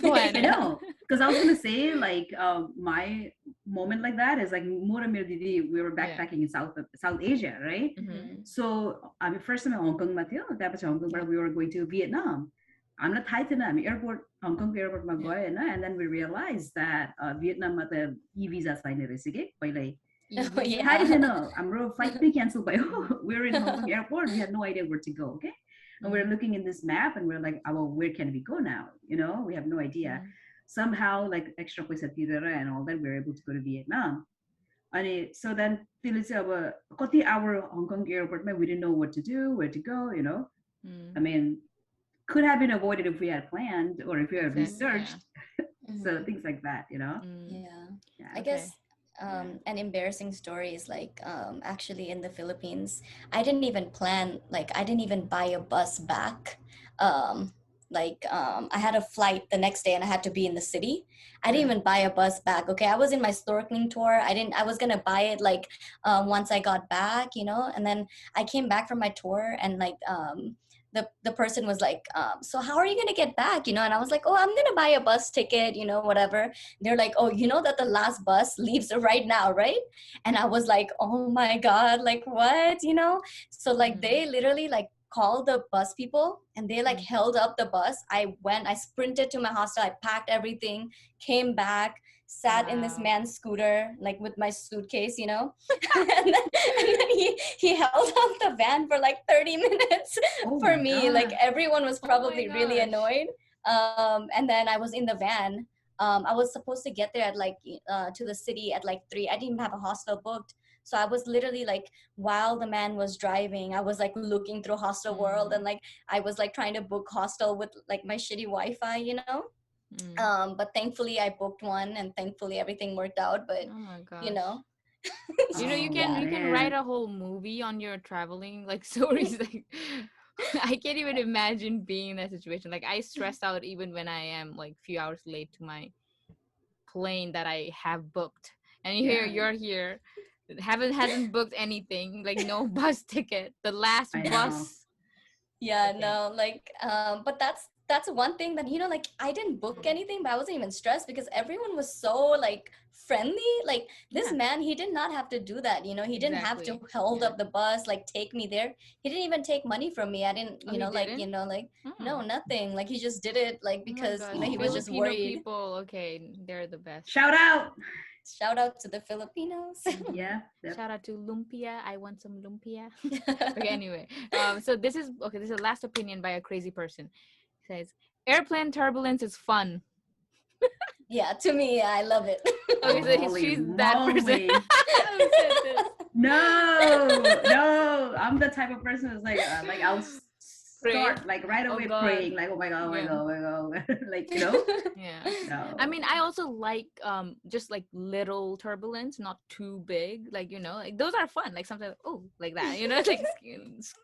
plan I it. know, because I was gonna say like my moment like that is like Mura Mir Didi, we were backpacking in South Asia, right? Mhm. So I mean first time Hong Kong Matthew, Hong Kong, but we were going to Vietnam. I'm not tight I mean airport, Hong Kong airport and then we realized that Vietnam the e-visa sign like Oh, yeah. hi I'm flight cancel by we're in Hong Kong airport, we had no idea where to go, okay? And we're looking in this map and we're like, oh, well, where can we go now? We have no idea. Somehow, like extra paisa tirera and all that, we were able to go to Vietnam. And so then, kati hour Hong Kong airport, we didn't know what to do, where to go, I mean, could have been avoided if we had planned or if we had researched. So things like that, Yeah. I Okay. guess an embarrassing story is like actually in the Philippines, I didn't even plan, like I didn't even buy a bus back. I had a flight the next day and I had to be in the city. I didn't even buy a bus back. Okay, I was in my snorkeling tour. I was gonna buy it like once I got back, and then I came back from my tour and like the person was like, so how are you going to get back? And I was like, oh, I'm going to buy a bus ticket, whatever. They're like, oh, you know that the last bus leaves right now, right? And I was like, oh my God, like what, So like they literally like called the bus people and they like held up the bus. I sprinted to my hostel. I packed everything, came back, sat in this man's scooter, like with my suitcase, and then he held up the van for like 30 minutes for me. God. Like everyone was probably really annoyed. And then I was in the van. I was supposed to get there at like to the city at like 3. I didn't even have a hostel booked. So I was literally like, while the man was driving, I was like looking through Hostel World and like I was like trying to book hostel with like my shitty Wi-Fi, But thankfully I booked one and thankfully everything worked out. But oh my gosh. You know, you Oh, can Yeah. you can man. write a whole movie on your traveling like stories. Like I can't even imagine being in that situation. Like I stress out even when I am like few hours late to my plane that I have booked. And here Yeah, you're here, haven't hasn't booked anything, like no bus ticket, the last I know. bus. Yeah, Okay. no, like, but that's one thing that, like, I didn't book anything, but I wasn't even stressed because everyone was so like friendly. Like this Yeah, man, he did not have to do that. He didn't have to exactly. hold Yeah. up the bus, like take me there. He didn't even take money from me. I didn't, Oh, he like, didn't? like no, Hmm. nothing. Like he just did it like Oh my because, god, he was Oh, just Filipino worried. people. Okay, they're the best. shout out. Shout out to the Filipinos. Mm-hmm. Yeah, yep. Shout out to lumpia. I want some lumpia. Okay, anyway. So this is okay. This is the last opinion by a crazy person. It says airplane turbulence is fun. Yeah, to me, I love it. Okay, so Holy she's that person moly. who said this. No, no. I'm the type of person who's like I'll Pray. start like right Oh away God. praying, like, oh my god, oh my Yeah. god, oh my god. Like, Yeah. I no. mean, I also like just like little turbulence, not too big. Like, like those are fun. Like sometimes, oh, like that. It's like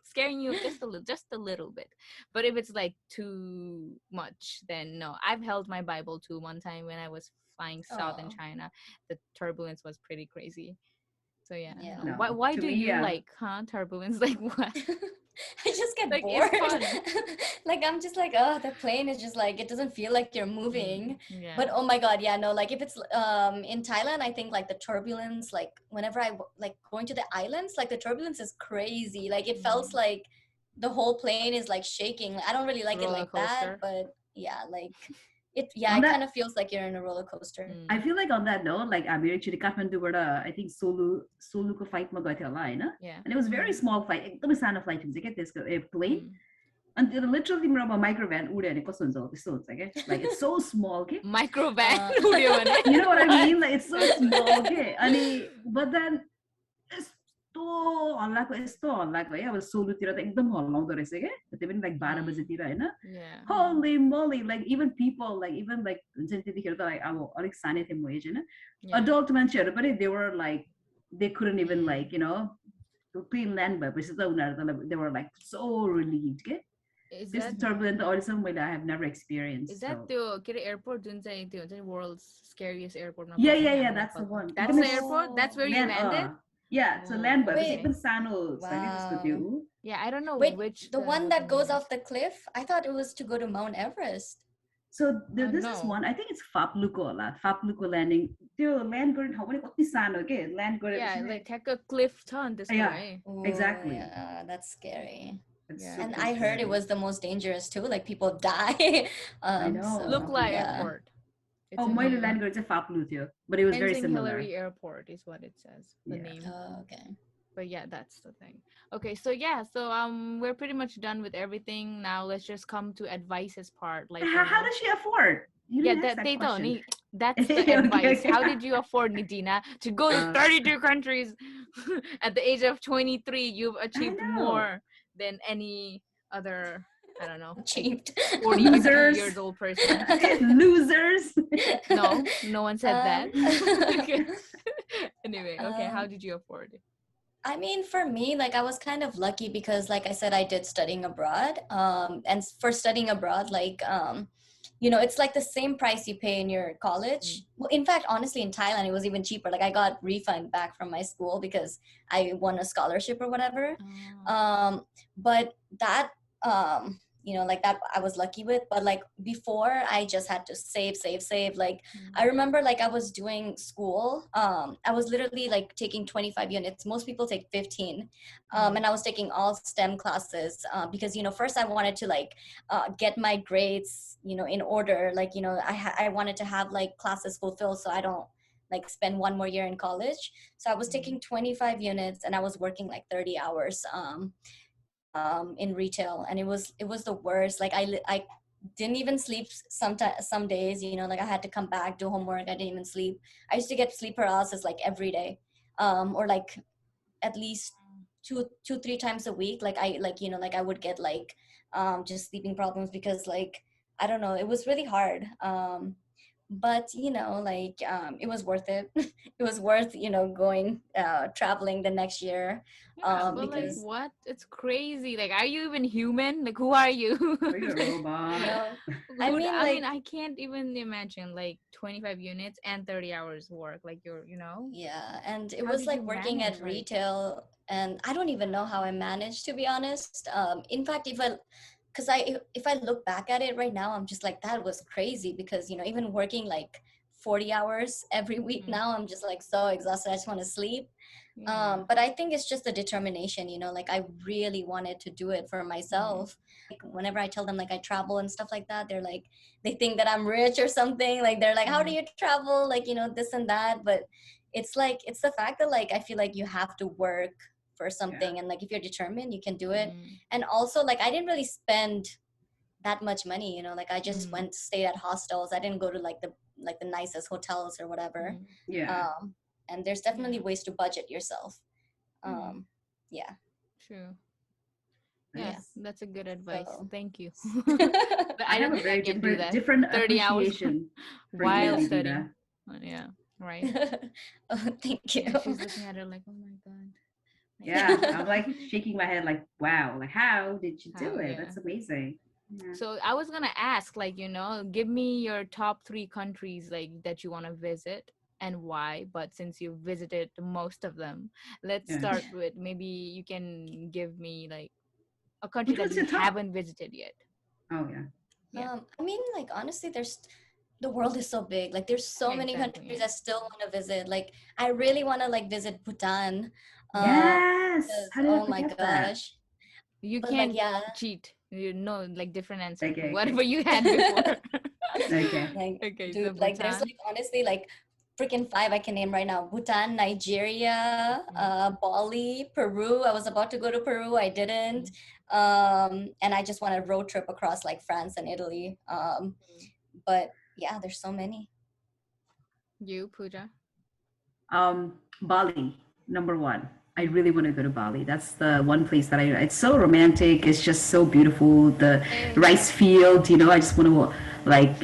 scaring you just a little bit. But if it's like too much, then no. I've held my Bible too one time when I was flying south in Oh, China. The turbulence was pretty crazy. So yeah, yeah. no. Why No. why To do me, you yeah. like turbulence? Like what? I just get Like it's bored. fun. Like I'm just like, oh, the plane is just like it doesn't feel like you're Mm, moving. yeah. But oh my god, yeah, no, like if it's in Thailand, I think like the turbulence, like whenever like going to the islands, like the turbulence is crazy. Like it felt Mm. like the whole plane is like shaking. I don't really like it Roller like that, coaster. but yeah, like yeah, On it that, kind of feels like you're in a roller coaster. I Mm, feel like on that note, like I'm actually Kathmandu I think solo ko flight mo gaya line, yeah. and it was a very small flight. एकदमै सानो flight हुन्छ क्या त्यसको plane. Mm. And literally तिम्रो micro van उड्यो भने कस्तो हुन्छ त्यस्तो हुन्छ क्या. Like it's so small, okay? Micro van Uh, उड्यो भने. You know what I What? mean? Like it's so small, okay? अनि but then यस्तो हल्लाको है अब सोलुतिर त एकदम हल्लाउँदो रहेछ क्या त्यो पनि लाइक 12 बजेतिर होइन Yeah. holy moly like even people like even like हुन्छ नि त्यतिखेर त like अब अलिक सानै थिएँ म एज होइन Yeah. adult मान्छेहरू पनि they were like they couldn't even Mm. like plane land भएपछि त उनीहरू त they were like so relieved के Is त्यस्तो that turbulent त अहिलेसम्म मैले I have never experienced is that so त्यो के अरे एयरपोर्ट जुन चाहिँ त्यो हुन्छ नि world's scariest airport मा yeah पर्छ yeah नि yeah हाम्रो that's the नेपालको. one That's the एकदमै airport? That's where oh, you land landed? yeah so Oh, land भएपछि wait, एकदम सानो छ क्या त्यसको त्यो wow. yeah, I don't know Wait, which the one what the that goes name is. off the cliff? I thought it was to go to Mount Everest. So this is No. one, I think it's Fapluko होला Fapluko landing त्यो land गर्ने ठाउँ पनि कति सानो के land Yeah, गरेपछि like ठ्याक्क cliff छ नि त्यसको yeah है. Oh, exactly yeah, that's scary. it's Yeah. And super I heard it scary was the most dangerous too. Like people die. I know So Lukla Fapluko. yeah. Airport. It's Oh in मैले Mm. land गरेको चाहिँ Faplu थियो but it was very Tenzing similar Hillary Airport is what it says. The Yeah. name. Oh, okay. But yeah, that's the thing. Okay, so yeah, so we're pretty much done with everything. Now let's just come to advices part. Like how does she afford you yeah, didn't ask that that they don't question need that's the Okay, advice. okay. How did you afford Nidina to go to Uh, 32 countries at the age of 23? You've I achieved know more than any other, I don't know, like Achieved. 40 50 losers years old person. losers No, no one said that. Okay. Um, Anyway, okay, how um, did you afford it? I mean, for me, like I was kind of lucky because, like I said, I did studying abroad. And for studying abroad, like, it's like the same price you pay in your college. Well, in fact, honestly, in Thailand, it was even cheaper. Like I got refund back from my school because I won a scholarship or whatever. But that, like that I was lucky with. But like before, I just had to save, save, save. Like I remember like I was doing school. I was literally like taking 25 units. Most people take 15. And I was taking all STEM classes because, first I wanted to like get my grades, in order. Like, I wanted to have like classes fulfilled so I don't like spend one more year in college. So I was taking 25 units and I was working like 30 hours in retail, and it was the worst. Like I didn't even sleep some days, like I had to come back, do homework. I didn't even sleep. I used to get sleep paralysis like every day, or like at least two, 3 times a week. Like I would get like just sleeping problems because like I don't know, it was really hard. but like it was worth it. It was worth going traveling the next year, Yeah, but like because what? It's crazy. Like, are you even human? Like, who are you? Are you a robot? no, I mean, I mean, like, I can't even imagine like 25 units and 30 hours work. Like, yeah, and it how was did like you working at manage? Like, retail, and I don't even know how I managed, to be honest. In fact, if I look back at it right now, I'm just like, that was crazy, because even working like 40 hours every week mm, now, I'm just like so exhausted. I just want to sleep. yeah. But I think it's just the determination, like I really wanted to do it for Mm, myself. Like whenever I tell them like I travel and stuff like that, they're like, they think that I'm rich or something. Like they're like, how do mm, you travel? Like, this and that. But it's like, it's the fact that like I feel like you have to work for Yeah. something, and like if you're determined, you can do it. mm, And also, like, I didn't really spend that much money, like I just mm, went stayed at hostels. I didn't go to like the nicest hotels or whatever. mm, Yeah. um and there's yeah. definitely ways to budget yourself. Mm, Yeah. true. Yeah, Yeah. Nice. that's a good advice. So Thank you. But I I have don't a think I very can do that. different 30 hours appreciation for you when while you do studying. that. Yeah, right. Oh, thank you. Yeah, she's looking at her like, oh my God. Like, Yeah, I'm like shaking my head like, wow, like how did you how, do it? yeah. That's amazing. Yeah. So I was gonna ask, like, give me your top three countries like that you want to visit and why. But since you visited most of them, let's Yeah. start with maybe you can give me like a country Which that one's you your top? haven't visited yet. Oh yeah. Yeah, I mean, like, honestly, the world is so big. Like, there's so many exactly. countries Yeah. I still want to visit. Like, I really want to like visit Bhutan. Yeah. Yes. Because, How did I oh my forget that? gosh. You But like, can't yeah, cheat. Like different answer. Okay, Whatever okay. you had before. Okay. like, Okay, so dude, like, there's Bhutan. like honestly like freaking five I can name right now: Bhutan, Nigeria, Mm, Bali, Peru. I was about to go to Peru, I didn't. mm, And I just want a road trip across like France and Italy. mm. But yeah, there's so many. You, Pooja. Bali, number one. I Mm. really want to go to Bali. That's the one place that it's so romantic. It's just so beautiful. The Hey. rice field, I just want to like,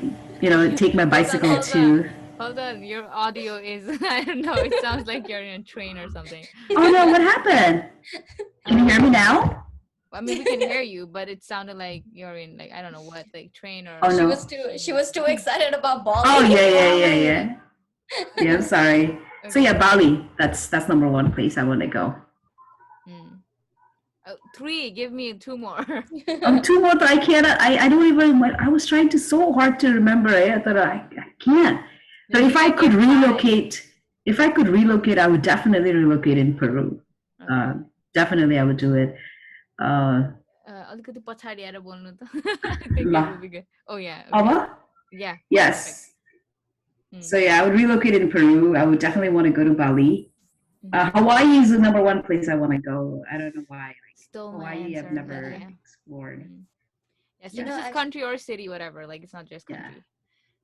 take my Hold on, bicycle hold on. to. Hold on. Your audio is, I don't know, it sounds like you're in a train or something. Oh no, what happened? Can you hear me Um, now? I mean, we can hear you, but it sounded like you're in, like, I don't know what, like train Oh or she no. was too train she or was too something. excited about Oh Bali. yeah, yeah, yeah, Oh, yeah. Yeah, I'm sorry. So yeah, okay. Bali. That's number one place I want to go. Mm. Oh, three. Give me two more. Two more, but I can't. I don't even. I was trying to so hard to remember it. I thought I can't. But You can give five. if I could relocate, I would definitely relocate in Peru. Okay. Definitely, I would do it. अलिकति पछाडि आएर बोल्नु त. I think it will La, be good. Oh yeah. Okay. Ava? Yeah. Perfect. Yes. Mm. So yeah, I would relocate in Peru. I would definitely want to go to Bali. Mm. Hawaii is the number one place I want to go. I don't know why. Like Stole my Hawaii, I've answer. never Yeah. Okay. explored. Mm. Yeah, so You Yeah, know, this is actually, country or city, whatever. Like it's not just yeah. country.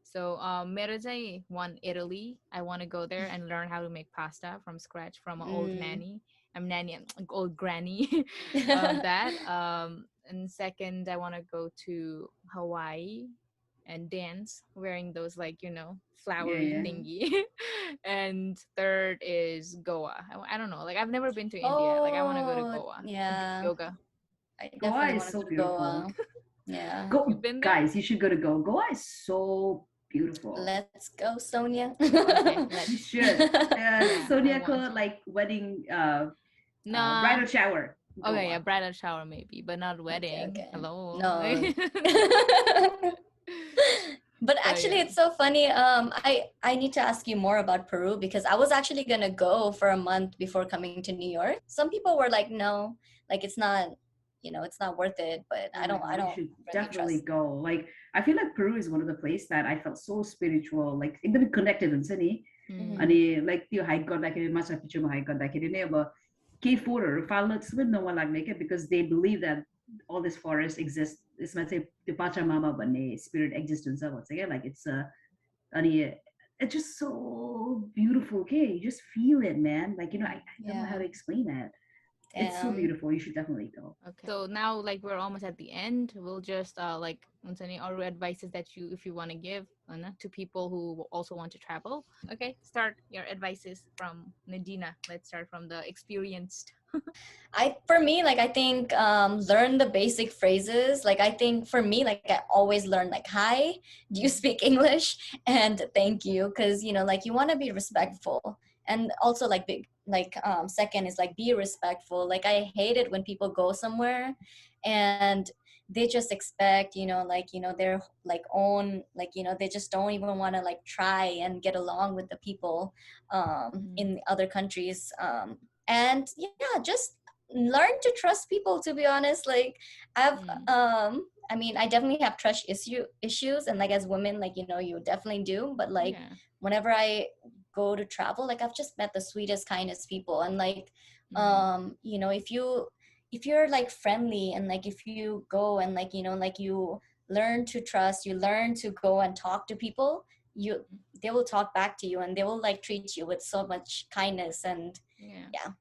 So मेरो चाहिँ one Italy. I want to go there and learn how to make pasta from scratch from an old mm. nanny. I'm nanny, old granny. That. And second, I want to go to Hawaii and dance wearing those like Yeah, flowery yeah. Mhm. thingy. And third is Goa. I don't know. Like I've never been to India. Like I want to go to Oh, Goa to do yeah. yoga. I Goa definitely is want to so go to beautiful. Goa. Yeah. Go, You've been there? guys, you should go to Goa. Goa is so beautiful. Let's go, Sonia. Okay, You let's. should. Yeah, I Sonia want called to. like wedding, Nah. bridal shower. Okay, yeah, Goa. bridal shower maybe, but not Okay, wedding. okay. Hello. No. But So actually, yeah. it's so funny. I need to ask you more about Peru, because I was actually gonna go for a month before coming to New York. Some people were like, no, like it's not, it's not worth it. But Oh I my don't, I God, you don't should really definitely trust. go. Like, I feel like Peru is one of the places that I felt so spiritual, like even connected in city. Mm, Mm-hmm. अनि like त्यो hike गर्दाखेरि माछा पिक्चरमा hike गर्दाखेरि नै अब केही फोहोरहरू फाल्न चाहिँ नवा लाग्ने क्या because they believe that all this forest exist यसमा चाहिँ त्यो पाचा मामा भन्ने स्पिरिट एक्जिस्ट हुन्छ भन्छ क्या लाइक इट्स अनि it's just so beautiful okay you just feel it man like I don't know how Yeah. to explain that It's so Damn. beautiful. You should definitely go. Okay. So now, like, we're almost at the end. We'll just like any other advices that you, if you want to give, to people who also want to travel. Okay, start your advices from Nadina. Let's start from the experienced. For me, like I think learn the basic phrases. Like I think for me, like I always learn like hi, do you speak English, and thank you, because you know like you want to be respectful, and also like big like second is like be respectful. Like I hate it when people go somewhere and they just expect like their like own like they just don't even want to like try and get along with the people in other countries, and yeah, just learn to trust people, to be honest. Like I've I mean I definitely have trust issues, and like as women, like you definitely do, but like whenever I go to travel, like I've just met the sweetest kindest people, and like if you're like friendly, and like if you go and like like you learn to trust, you learn to go and talk to people, they will talk back to you, and they will like treat you with so much kindness. And yeah.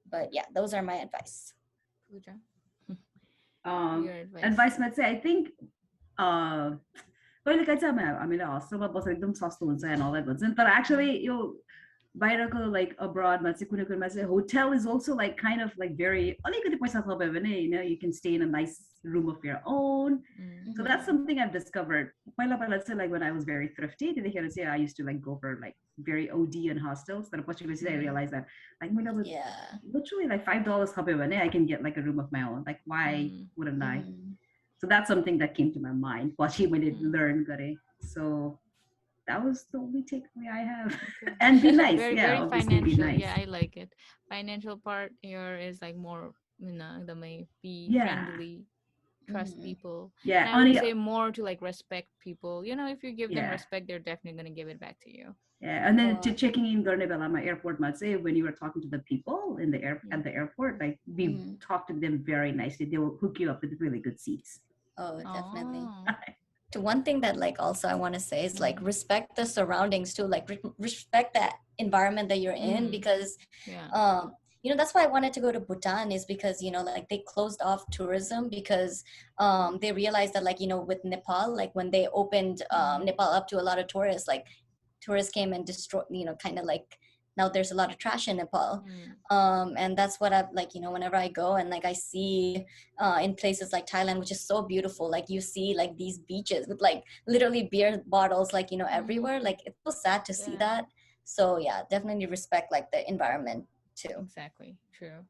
But yeah, those are my advice. Pooja, Um, your advice. advice, let's say, I think, पहिले चाहिँ हामीले हस्टेलमा बसेर एकदम सस्तो हुन्छ and all that भन्छन्, तर actually यो बाहिरको like abroadमा चाहिँ कुनै कुरामा चाहिँ hotel is also like kind of like very अलिकति पैसा थप्यो भने you can stay in a nice room of your own. So that's something I've discovered. पहिला चाहिँ like when I was very thrifty, त्यतिखेर चाहिँ I used to like go for like very OD and hostels. तर पछि I realized that like literally like $5 थप्यो भने I can get like a room of my own. Like why wouldn't I? So that's something that came to my mind. पछि मैले learn गरेँ. So that was the only takeaway I have. Okay. And be nice. Very financial. Be nice. Yeah, I like it. Financial part here is like more, the may be friendly, trust people. Yeah. And I would say more to like respect people. If you give them respect, they're definitely going to give it back to you. Yeah, and then checking in गर्ने बेलामा एयरपोर्टमा चाहिँ when you were talking to the people in the at the airport, like talk to them very nicely. They will hook you up with really good seats. Oh, definitely. To one thing that like also I want to say is like respect the surroundings too, like respect that environment that you're in, because that's why I wanted to go to Bhutan, is because like they closed off tourism because they realized that like with Nepal, like when they opened Nepal up to a lot of tourists, like tourists came and destroyed, kind of like now there's a lot of trash in Nepal. And that's what I've like, whenever I go and like I see in places like Thailand, which is so beautiful, like you see like these beaches with like literally beer bottles, like, everywhere. Like it's so sad to see that. So yeah, definitely respect like the environment too. Exactly. True.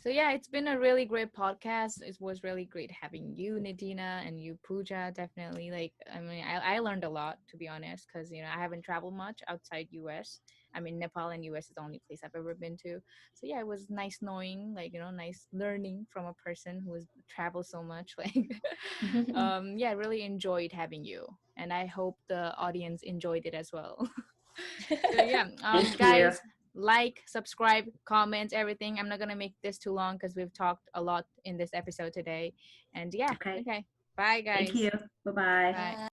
So yeah, it's been a really great podcast. It was really great having you, Nadina, and you, Pooja. Definitely, like, I mean, I learned a lot, to be honest, because I haven't traveled much outside US. I mean, Nepal and US is the only place I've ever been to. So yeah, it was nice knowing, like, nice learning from a person who has traveled so much. Like, yeah, I really enjoyed having you, and I hope the audience enjoyed it as well. So yeah, guys. Like, subscribe, comment, everything. I'm not gonna make this too long because we've talked a lot in this episode today. And yeah, okay. Bye, guys. Thank you. Bye-bye. Bye.